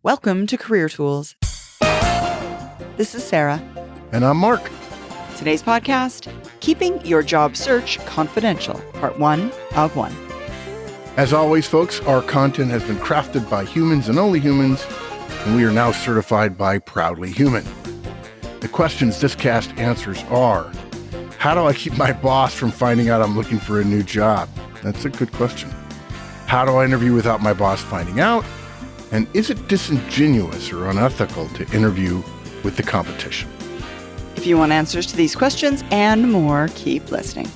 Welcome to Career Tools. This is Sarah. And I'm Mark. Today's podcast, Keeping Your Job Search Confidential, Part 1 of 1. As always, folks, our content has been crafted by humans and only humans, and we are now certified by Proudly Human. The questions this cast answers are, how do I keep my boss from finding out I'm looking for a new job? That's a good question. How do I interview without my boss finding out? And is it disingenuous or unethical to interview with the competition? If you want answers to these questions and more, keep listening.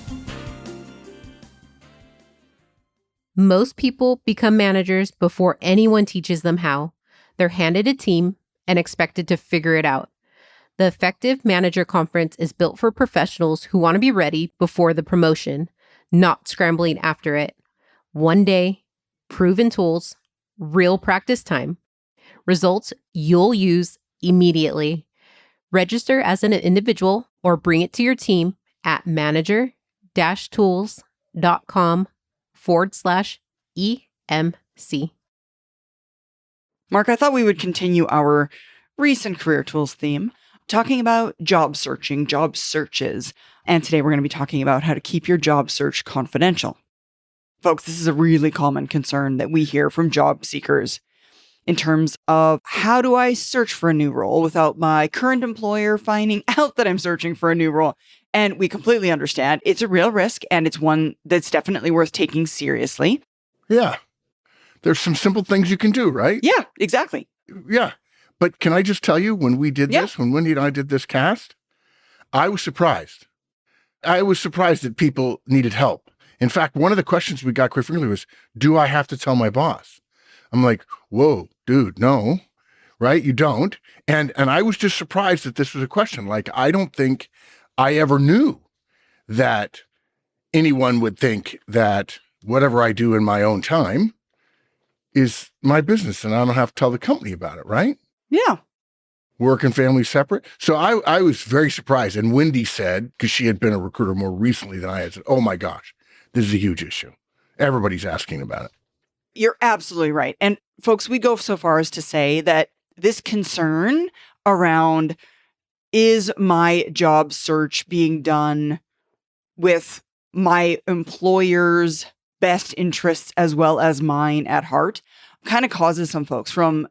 Most people become managers before anyone teaches them how. They're handed a team and expected to figure it out. The Effective Manager Conference is built for professionals who want to be ready before the promotion, not scrambling after it. One day, proven tools, real practice time, results you'll use immediately. Register as an individual or bring it to your team at manager-tools.com/EMC. Mark, I thought we would continue our recent Career Tools theme, talking about job searching, job searches. And today we're going to be talking about how to keep your job search confidential. Folks, this is a really common concern that we hear from job seekers in terms of how do I search for a new role without my current employer finding out that I'm searching for a new role? And we completely understand it's a real risk and it's one that's definitely worth taking seriously. Yeah. There's some simple things you can do, right? Yeah, exactly. Yeah. But can I just tell you, when we did this, when Wendy and I did this cast, I was surprised. I was surprised that people needed help. In fact, one of the questions we got quite frequently was, do I have to tell my boss? I'm like, whoa, dude, no, right? You don't. And I was just surprised that this was a question. Like, I don't think I ever knew that anyone would think that whatever I do in my own time is my business and I don't have to tell the company about it, right? Yeah. Work and family separate. So I was very surprised. And Wendy said, because she had been a recruiter more recently than I had, said, oh my gosh, this is a huge issue. Everybody's asking about it. You're absolutely right. And folks, we go so far as to say that this concern around, is my job search being done with my employer's best interests as well as mine at heart, kind of causes some folks from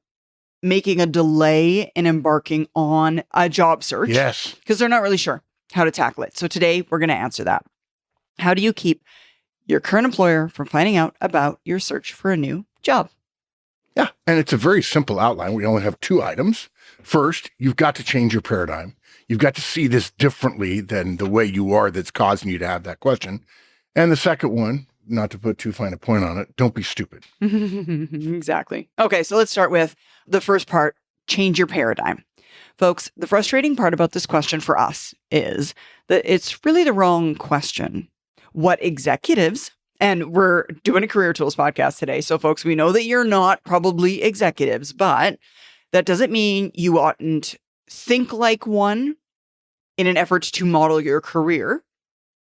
making a delay in embarking on a job search. Yes. Because they're not really sure how to tackle it. So today we're going to answer that. How do you keep your current employer from finding out about your search for a new job? Yeah. And it's a very simple outline. We only have 2 items. First, you've got to change your paradigm. You've got to see this differently than the way you are that's causing you to have that question. And the second one, not to put too fine a point on it, don't be stupid. Exactly. Okay, so let's start with the first part, change your paradigm. Folks, the frustrating part about this question for us is that it's really the wrong question. What executives, and we're doing a Career Tools podcast today, so folks, we know that you're not probably executives, but that doesn't mean you oughtn't think like one in an effort to model your career.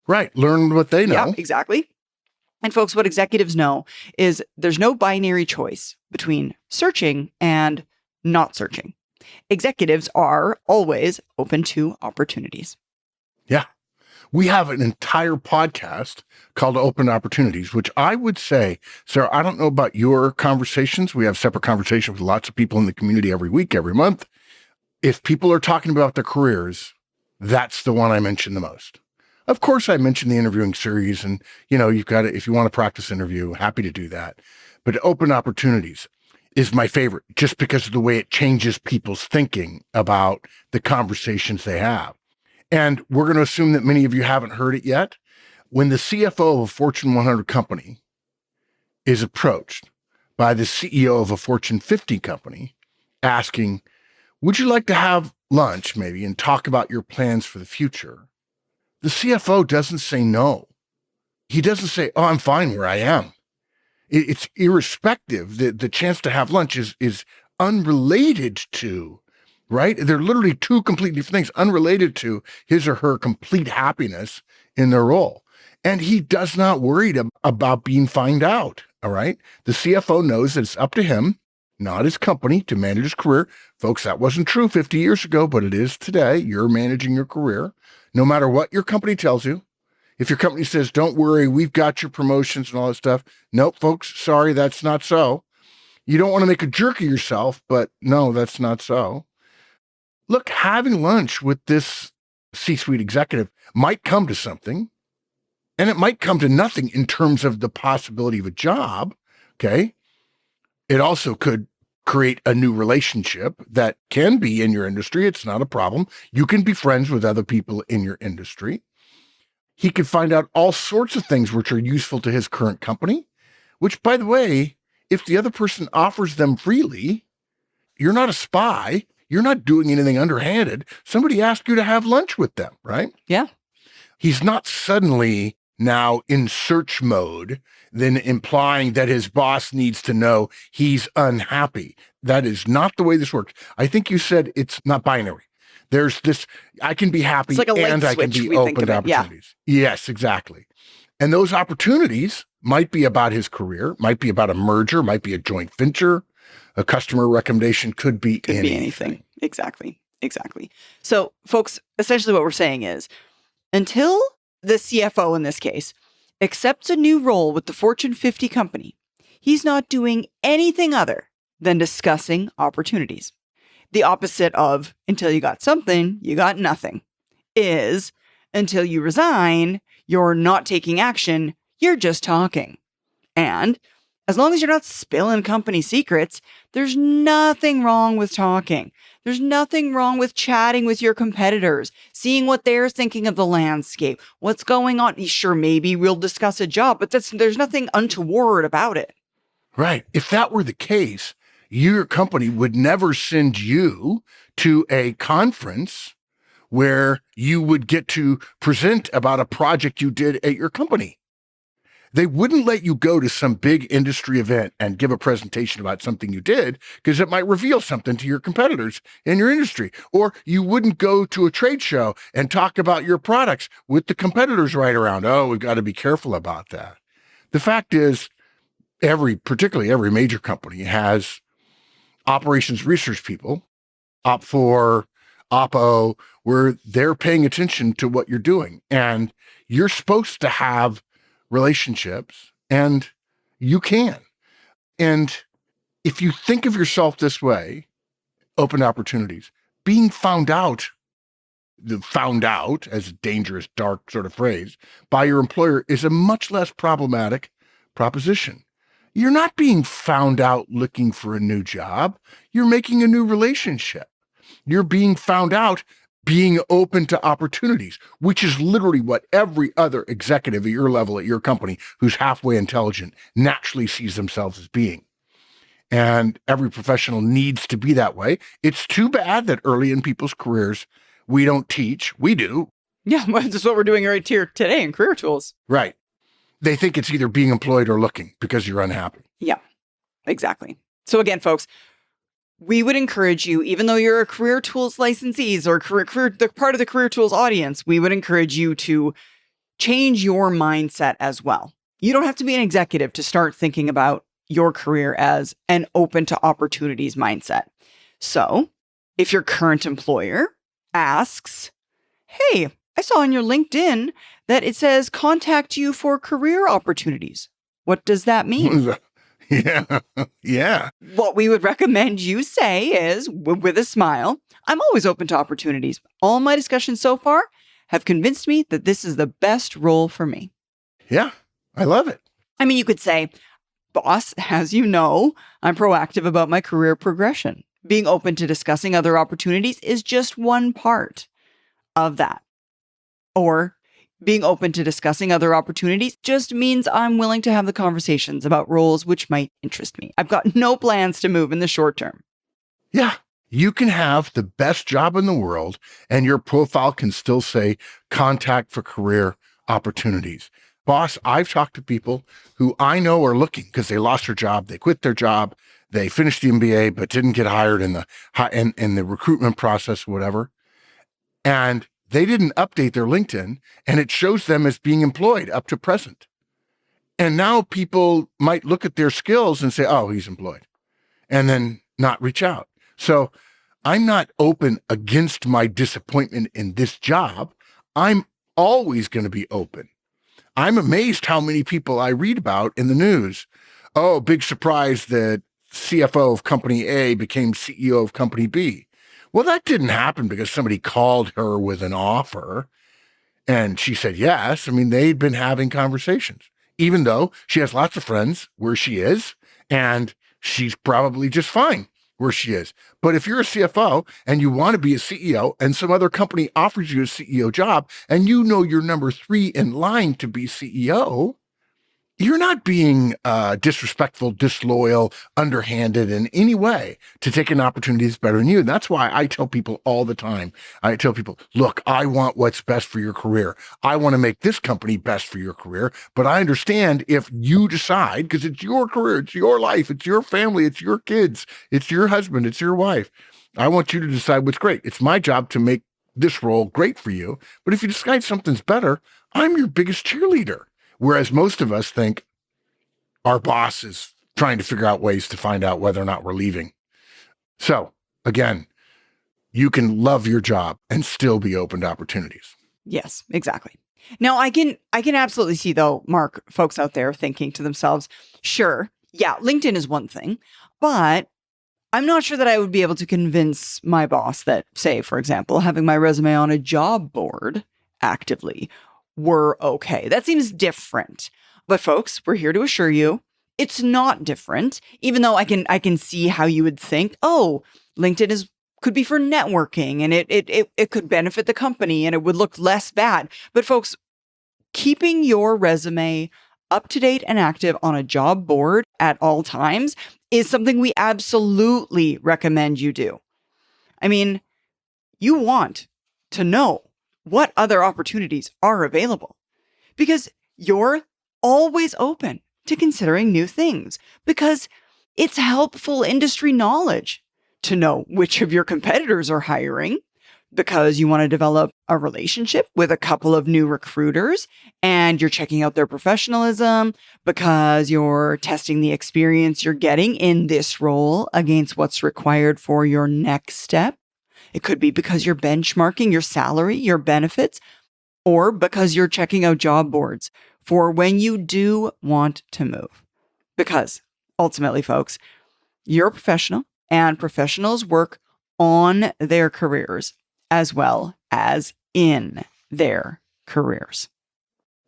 Right. Learn what they know. Yeah, exactly. And folks, what executives know is there's no binary choice between searching and not searching. Executives are always open to opportunities. Yeah. We have an entire podcast called Open Opportunities, which I would say, Sarah, I don't know about your conversations. We have separate conversations with lots of people in the community every week, every month. If people are talking about their careers, that's the one I mention the most. Of course, I mentioned the interviewing series and, you've got to, if you want to practice interview, happy to do that. But Open Opportunities is my favorite just because of the way it changes people's thinking about the conversations they have. And we're going to assume that many of you haven't heard it yet. When the CFO of a Fortune 100 company is approached by the CEO of a Fortune 50 company asking, would you like to have lunch maybe and talk about your plans for the future? The CFO doesn't say no. He doesn't say, oh, I'm fine where I am. It's irrespective. The chance to have lunch is unrelated to, right? They're literally 2 completely different things, unrelated to his or her complete happiness in their role. And he does not worry about being found out, all right? The CFO knows that it's up to him not his company, to manage his career. Folks, that wasn't true 50 years ago, but it is today. You're managing your career, no matter what your company tells you. If your company says, don't worry, we've got your promotions and all that stuff. Nope, folks, sorry, that's not so. You don't want to make a jerk of yourself, but no, that's not so. Look, having lunch with this C-suite executive might come to something, and it might come to nothing in terms of the possibility of a job, okay? It also could create a new relationship that can be in your industry. It's not a problem. You can be friends with other people in your industry. He could find out all sorts of things which are useful to his current company, which, by the way, if the other person offers them freely, you're not a spy. You're not doing anything underhanded. Somebody asked you to have lunch with them, right? Yeah. He's not suddenly now in search mode, then implying that his boss needs to know he's unhappy. That is not the way this works. I think you said it's not binary. There's this, I can be happy It's like a light and I can switch, be we think open of to it, yeah. opportunities. Yes, exactly. And those opportunities might be about his career, might be about a merger, might be a joint venture, a customer recommendation, could be anything. Exactly. So, folks, essentially what we're saying is, until the CFO in this case accepts a new role with the Fortune 50 company, he's not doing anything other than discussing opportunities. The opposite of until you got something, you got nothing, is until you resign, you're not taking action, you're just talking. And as long as you're not spilling company secrets, there's nothing wrong with talking. There's nothing wrong with chatting with your competitors, seeing what they're thinking of the landscape, what's going on. Sure, maybe we'll discuss a job, but there's nothing untoward about it. Right. If that were the case, your company would never send you to a conference where you would get to present about a project you did at your company. They wouldn't let you go to some big industry event and give a presentation about something you did because it might reveal something to your competitors in your industry. Or you wouldn't go to a trade show and talk about your products with the competitors right around. Oh, we've got to be careful about that. The fact is, particularly every major company has operations research people, Op4, Oppo, where they're paying attention to what you're doing. And you're supposed to have relationships, and you can. And if you think of yourself this way, open opportunities, being found out as a dangerous, dark sort of phrase, by your employer is a much less problematic proposition. You're not being found out looking for a new job. You're making a new relationship. You're being found out being open to opportunities, which is literally what every other executive at your level at your company who's halfway intelligent naturally sees themselves as being. And every professional needs to be that way. It's too bad that early in people's careers, we don't teach. We do. Yeah, that's what we're doing right here today in Career Tools. Right. They think it's either being employed or looking because you're unhappy. Yeah, exactly. So again, folks, we would encourage you, even though you're a Career Tools licensees or the part of the Career Tools audience, we would encourage you to change your mindset as well. You don't have to be an executive to start thinking about your career as an open to opportunities mindset. So if your current employer asks, hey, I saw on your LinkedIn that it says contact you for career opportunities. What does that mean? Yeah. What we would recommend you say is, with a smile, I'm always open to opportunities. All my discussions so far have convinced me that this is the best role for me. Yeah, I love it. I mean, you could say, boss, as you know, I'm proactive about my career progression. Being open to discussing other opportunities is just one part of that. Or being open to discussing other opportunities just means I'm willing to have the conversations about roles which might interest me. I've got no plans to move in the short term. Yeah. You can have the best job in the world and your profile can still say contact for career opportunities. Boss, I've talked to people who I know are looking because they lost their job, they quit their job, they finished the MBA but didn't get hired in the recruitment process or whatever. And they didn't update their LinkedIn, and it shows them as being employed up to present. And now people might look at their skills and say, oh, he's employed. and then not reach out. So I'm not open against my disappointment in this job. I'm always going to be open. I'm amazed how many people I read about in the news. Oh, big surprise that CFO of company A became CEO of company B. Well, that didn't happen because somebody called her with an offer and she said yes. I mean, they'd been having conversations, even though she has lots of friends where she is, and she's probably just fine where she is. But if you're a CFO and you want to be a CEO and some other company offers you a CEO job and you know you're number 3 in line to be CEO, you're not being disrespectful, disloyal, underhanded in any way to take an opportunity that's better than you. And that's why I tell people all the time, I tell people, look, I want what's best for your career. I want to make this company best for your career. But I understand if you decide, because it's your career, it's your life, it's your family, it's your kids, it's your husband, it's your wife. I want you to decide what's great. It's my job to make this role great for you. But if you decide something's better, I'm your biggest cheerleader. Whereas most of us think our boss is trying to figure out ways to find out whether or not we're leaving. So again, you can love your job and still be open to opportunities. Yes, exactly. Now I can absolutely see though, Mark, folks out there thinking to themselves, sure, yeah, LinkedIn is one thing, but I'm not sure that I would be able to convince my boss that, say, for example, having my resume on a job board actively were okay. That seems different. But folks, we're here to assure you it's not different, even though I can see how you would think, oh, LinkedIn could be for networking and it could benefit the company and it would look less bad. But folks, keeping your resume up to date and active on a job board at all times is something we absolutely recommend you do. I mean, you want to know what other opportunities are available because you're always open to considering new things because it's helpful industry knowledge to know which of your competitors are hiring because you want to develop a relationship with a couple of new recruiters and you're checking out their professionalism because you're testing the experience you're getting in this role against what's required for your next step. It could be because you're benchmarking your salary, your benefits, or because you're checking out job boards for when you do want to move. Because ultimately, folks, you're a professional and professionals work on their careers as well as in their careers.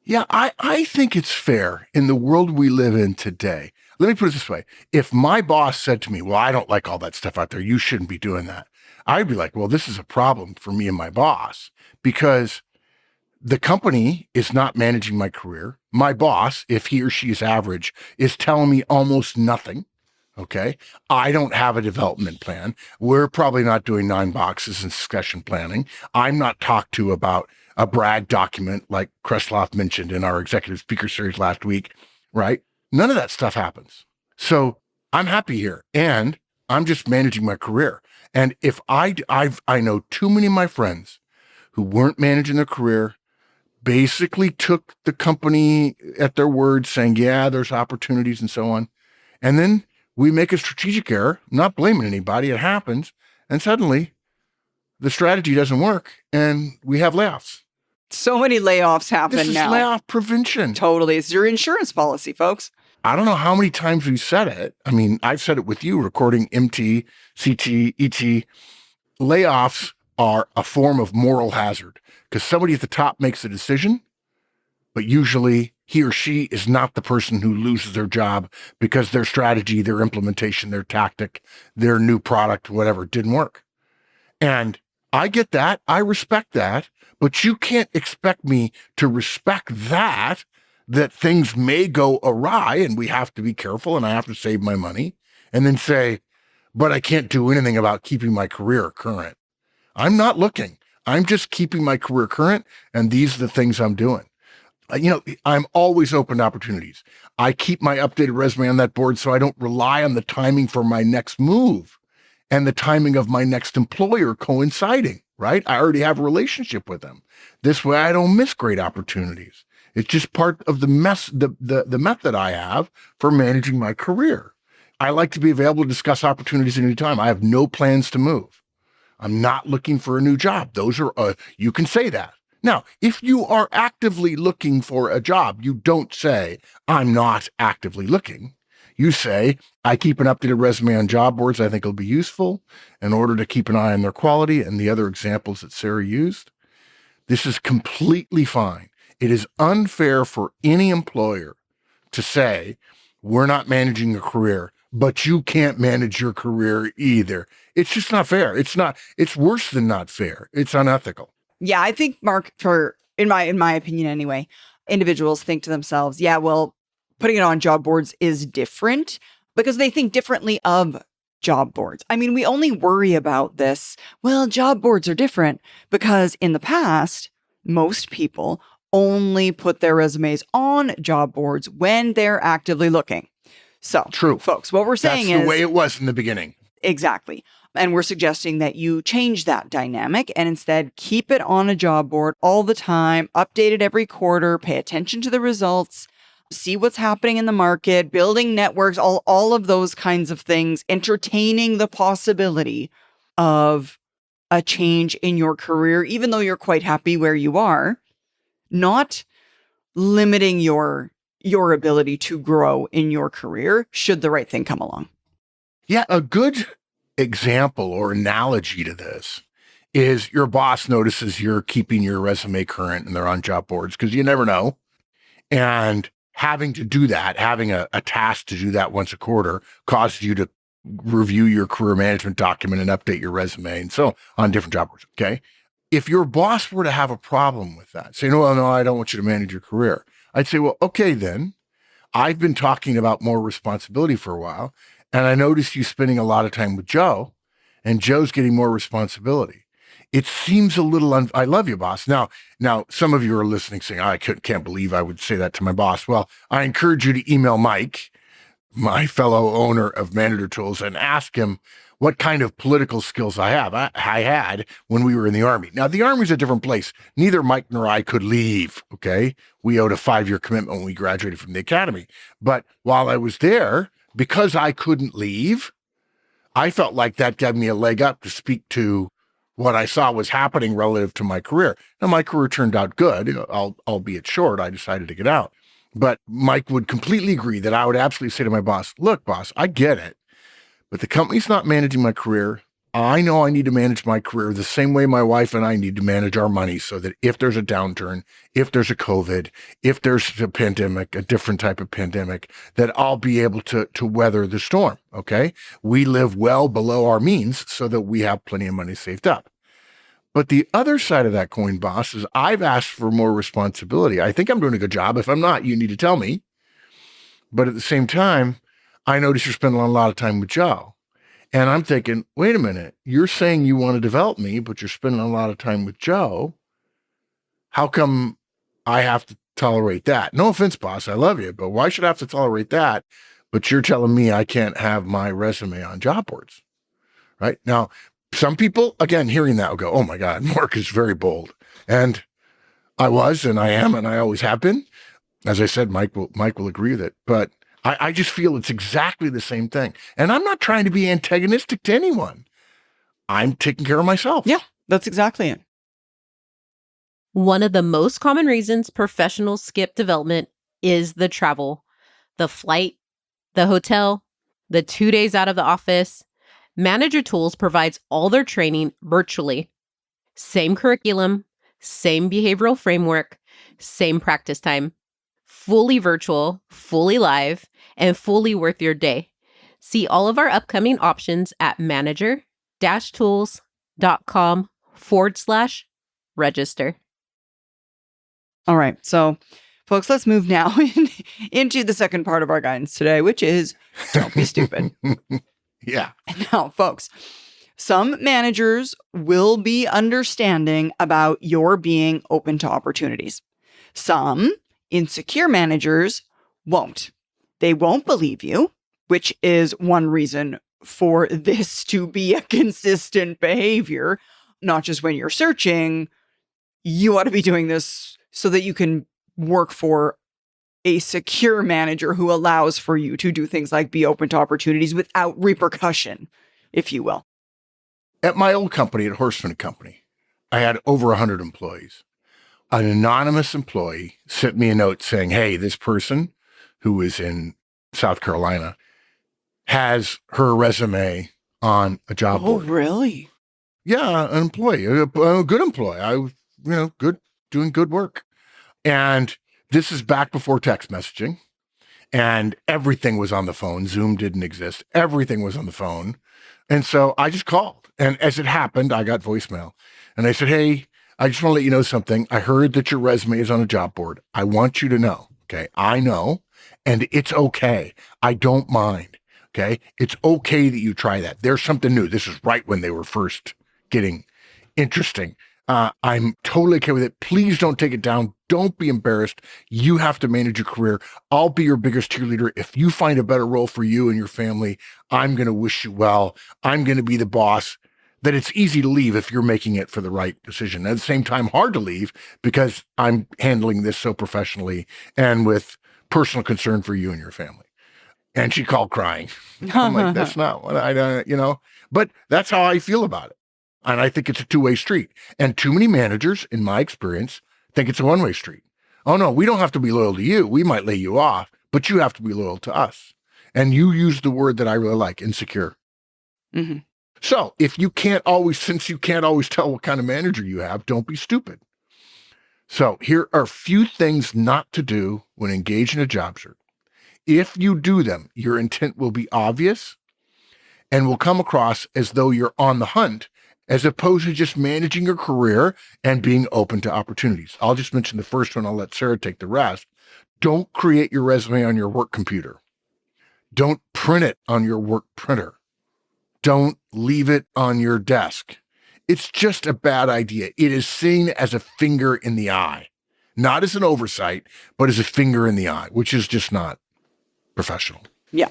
Yeah, I think it's fair in the world we live in today. Let me put it this way. If my boss said to me, well, I don't like all that stuff out there, you shouldn't be doing that, I'd be like, well, this is a problem for me and my boss because the company is not managing my career. My boss, if he or she is average, is telling me almost nothing. Okay. I don't have a development plan. We're probably not doing 9 boxes and succession planning. I'm not talked to about a brag document like Kresloff mentioned in our executive speaker series last week, right? None of that stuff happens. So I'm happy here and I'm just managing my career. And if I know too many of my friends who weren't managing their career, basically took the company at their word saying, yeah, there's opportunities and so on. And then we make a strategic error, not blaming anybody, it happens. And suddenly the strategy doesn't work and we have layoffs. So many layoffs happen This is now. layoff prevention. Totally. It's your insurance policy, folks. I don't know how many times we've said it. I mean, I've said it with you recording MT, CT, ET. Layoffs are a form of moral hazard because somebody at the top makes a decision, but usually he or she is not the person who loses their job because their strategy, their implementation, their tactic, their new product, whatever, didn't work. And I get that. I respect that. But you can't expect me to respect that things may go awry and we have to be careful and I have to save my money and then say, but I can't do anything about keeping my career current. I'm not looking. I'm just keeping my career current. And these are the things I'm doing. I'm always open to opportunities. I keep my updated resume on that board so I don't rely on the timing for my next move and the timing of my next employer coinciding, right? I already have a relationship with them. This way I don't miss great opportunities. It's just part of the method I have for managing my career. I like to be available to discuss opportunities at any time. I have no plans to move. I'm not looking for a new job. Those are, you can say that. Now, if you are actively looking for a job, you don't say, I'm not actively looking. You say, I keep an updated resume on job boards I think will be useful in order to keep an eye on their quality, and the other examples that Sarah used. This is completely fine. It is unfair for any employer to say, we're not managing a career, but you can't manage your career either. It's just not fair. It's worse than not fair. It's unethical. Yeah, I think, Mark, in my opinion anyway, individuals think to themselves, yeah, well, putting it on job boards is different because they think differently of job boards. I mean, we only worry about this. Well, job boards are different because in the past, most people only put their resumes on job boards when they're actively looking. So, True. Folks, what we're saying That's is the way it was in the beginning. Exactly. And we're suggesting that you change that dynamic and instead keep it on a job board all the time, update it every quarter, pay attention to the results, see what's happening in the market, building networks, all of those kinds of things, entertaining the possibility of a change in your career, even though you're quite happy where you are, not limiting your ability to grow in your career should the right thing come along. Yeah, a good example or analogy to this is your boss notices you're keeping your resume current and they're on job boards because you never know. And having to do that, having a task to do that once a quarter causes you to review your career management document and update your resume and so on different job boards. Okay. If your boss were to have a problem with that, say, no, I don't want you to manage your career. I'd say, well, okay, then I've been talking about more responsibility for a while. And I noticed you spending a lot of time with Joe, and Joe's getting more responsibility. It seems a little, I love you, boss. Now, some of you are listening saying, I can't believe I would say that to my boss. Well, I encourage you to email Mike, my fellow owner of Manager Tools, and ask him what kind of political skills I have. I had when we were in the Army. Now, the Army's a different place. Neither Mike nor I could leave, okay? We owed a 5-year commitment when we graduated from the academy. But while I was there, because I couldn't leave, I felt like that gave me a leg up to speak to what I saw was happening relative to my career. Now, my career turned out good, albeit short. I decided to get out. But Mike would completely agree that I would absolutely say to my boss, look, boss, I get it, but the company's not managing my career. I know I need to manage my career the same way my wife and I need to manage our money so that if there's a downturn, if there's a COVID, if there's a pandemic, a different type of pandemic, that I'll be able to weather the storm, okay? We live well below our means so that we have plenty of money saved up. But the other side of that coin, boss, is I've asked for more responsibility. I think I'm doing a good job. If I'm not, you need to tell me. But at the same time, I notice you're spending a lot of time with Joe. And I'm thinking, wait a minute, you're saying you want to develop me, but you're spending a lot of time with Joe. How come I have to tolerate that? No offense, boss, I love you, but why should I have to tolerate that? But you're telling me I can't have my resume on job boards, right? Now, some people, again, hearing that will go, oh my God, Mark is very bold. And I was, and I am, and I always have been. As I said, Mike will agree with it, but I just feel it's exactly the same thing. And I'm not trying to be antagonistic to anyone. I'm taking care of myself. Yeah, that's exactly it. One of the most common reasons professionals skip development is the travel, the flight, the hotel, the 2 days out of the office. Manager Tools provides all their training virtually. Same curriculum, same behavioral framework, same practice time. Fully virtual, fully live, and fully worth your day. See all of our upcoming options at manager-tools.com/register. All right. So, folks, let's move now into the second part of our guidance today, which is don't be stupid. Yeah. Now, folks, some managers will be understanding about your being open to opportunities. Some insecure managers won't. They won't believe you, which is one reason for this to be a consistent behavior, not just when you're searching. You ought to be doing this so that you can work for a secure manager who allows for you to do things like be open to opportunities without repercussion, if you will. At my old company, at Horseman Company, I had over 100 employees. An anonymous employee sent me a note saying, hey, this person who is in South Carolina has her resume on a job board. Oh, really? Yeah, an employee, a good employee. Good, doing good work. And this is back before text messaging, and everything was on the phone. Zoom didn't exist. Everything was on the phone. And so I just called. And as it happened, I got voicemail. And I said, hey, I just want to let you know something. I heard that your resume is on a job board. I want you to know, okay? I know, and it's okay. I don't mind, okay? It's okay that you try that. There's something new. This is right when they were first getting interesting. I'm totally okay with it. Please don't take it down. Don't be embarrassed. You have to manage your career. I'll be your biggest cheerleader. If you find a better role for you and your family, I'm going to wish you well. I'm going to be the boss. That it's easy to leave if you're making it for the right decision. At the same time, hard to leave because I'm handling this so professionally and with personal concern for you and your family. And she called crying. I'm like, that's not what but that's how I feel about it. And I think it's a two-way street. And too many managers, in my experience, think it's a one-way street. Oh, no, we don't have to be loyal to you. We might lay you off, but you have to be loyal to us. And you use the word that I really like, insecure. Mm-hmm. So since you can't always tell what kind of manager you have, don't be stupid. So here are a few things not to do when engaged in a job search. If you do them, your intent will be obvious and will come across as though you're on the hunt, as opposed to just managing your career and being open to opportunities. I'll just mention the first one. I'll let Sarah take the rest. Don't create your resume on your work computer. Don't print it on your work printer. Don't leave it on your desk. It's just a bad idea. It is seen as a finger in the eye, not as an oversight, but as a finger in the eye, which is just not professional. Yeah.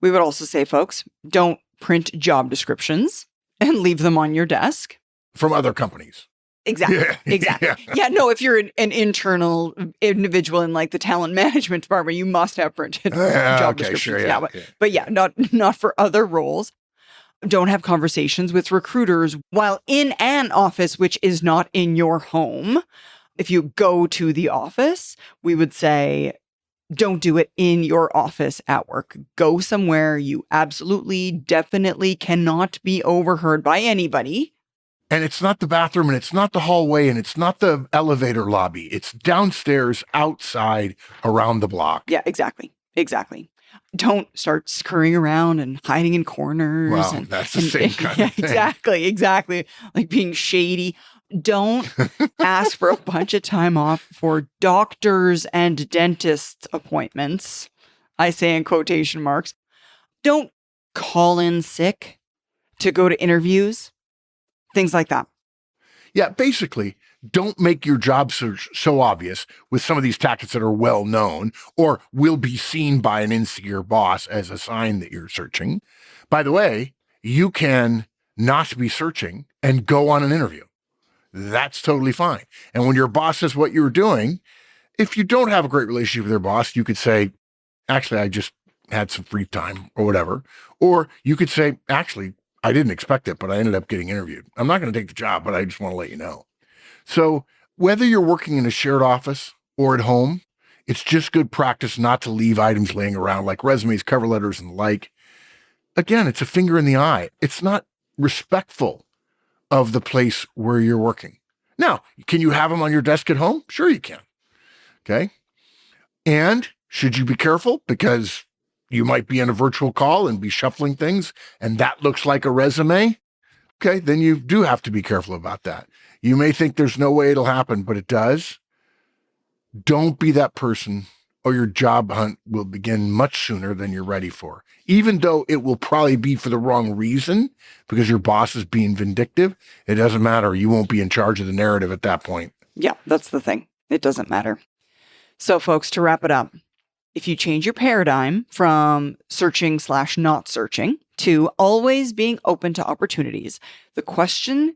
We would also say, folks, don't print job descriptions and leave them on your desk. From other companies. Exactly. Yeah. Exactly. Yeah. No, if you're an internal individual in like the talent management department, you must have printed job descriptions. Sure, but not for other roles. Don't have conversations with recruiters while in an office, which is not in your home. If you go to the office, we would say, don't do it in your office at work. Go somewhere you absolutely, definitely cannot be overheard by anybody. And it's not the bathroom, and it's not the hallway, and it's not the elevator lobby. It's downstairs, outside, around the block. Yeah, exactly. Don't start scurrying around and hiding in corners. Wow, that's the same kind of thing. Exactly. Like being shady. Don't ask for a bunch of time off for doctors and dentist appointments. I say in quotation marks. Don't call in sick to go to interviews. Things like that. Yeah, basically, don't make your job search so obvious with some of these tactics that are well known or will be seen by an insecure boss as a sign that you're searching. By the way, you can not be searching and go on an interview. That's totally fine. And when your boss says what you're doing, if you don't have a great relationship with your boss, you could say, actually, I just had some free time or whatever. Or you could say, actually, I didn't expect it, but I ended up getting interviewed. I'm not going to take the job, but I just want to let you know. So whether you're working in a shared office or at home, it's just good practice not to leave items laying around like resumes, cover letters, and the like. Again, it's a finger in the eye. It's not respectful of the place where you're working. Now, can you have them on your desk at home? Sure you can. Okay. And should you be careful because you might be on a virtual call and be shuffling things and that looks like a resume? Okay, then you do have to be careful about that. You may think there's no way it'll happen, but it does. Don't be that person or your job hunt will begin much sooner than you're ready for. Even though it will probably be for the wrong reason because your boss is being vindictive, it doesn't matter. You won't be in charge of the narrative at that point. Yeah, that's the thing. It doesn't matter. So folks, to wrap it up, if you change your paradigm from searching/not searching to always being open to opportunities, the question,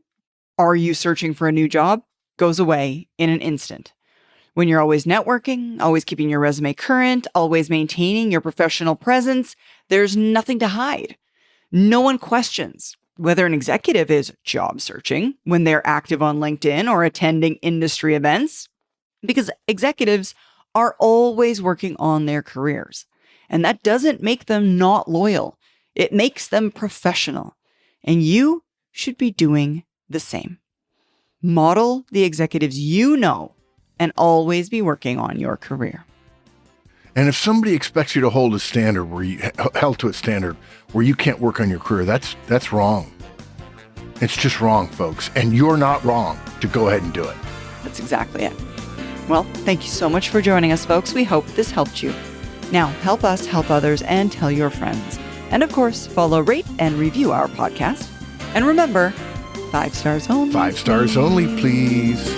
are you searching for a new job, goes away in an instant. When you're always networking, always keeping your resume current, always maintaining your professional presence, there's nothing to hide. No one questions whether an executive is job searching when they're active on LinkedIn or attending industry events, because executives are always working on their careers. And that doesn't make them not loyal. It makes them professional. And you should be doing the same. Model the executives you know and always be working on your career. And if somebody expects you to hold a standard held to a standard where you can't work on your career, that's wrong. It's just wrong, folks. And you're not wrong to go ahead and do it. That's exactly it. Well, thank you so much for joining us, folks. We hope this helped you. Now, help us help others and tell your friends. And of course, follow, rate, and review our podcast. And remember, 5 stars only. 5 stars only, please.